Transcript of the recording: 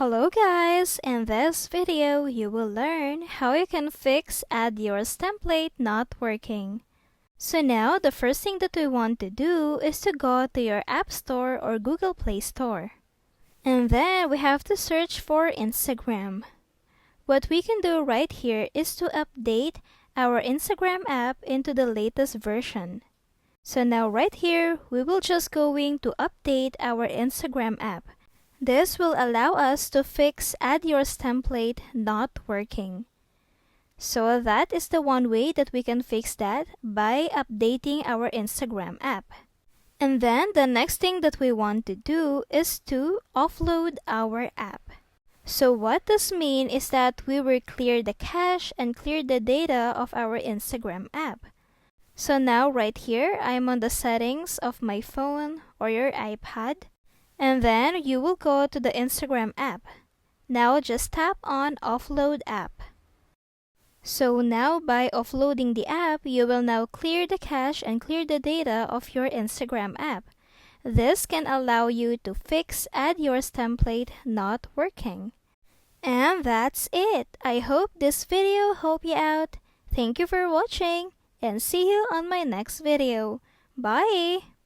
Hello guys! In this video, you will learn how you can fix Add Yours template not working. So now, the first thing that we want to do is to go to your App Store or Google Play Store. And then we have to search for Instagram. What we can do right here is to update our Instagram app into the latest version. So now right here, we will just going to update our Instagram app. This will allow us to fix Add Yours template not working. So that is the one way that we can fix that, by updating our Instagram app. And then the next thing that we want to do is to offload our app. So what this means is that we will clear the cache and clear the data of our Instagram app. So now right here, I'm on the settings of my phone or your iPad. And then you will go to the Instagram app. Now just tap on Offload App. So now by offloading the app, you will now clear the cache and clear the data of your Instagram app. This can allow you to fix Add Yours template not working. And that's it. I hope this video helped you out. Thank you for watching and see you on my next video. Bye!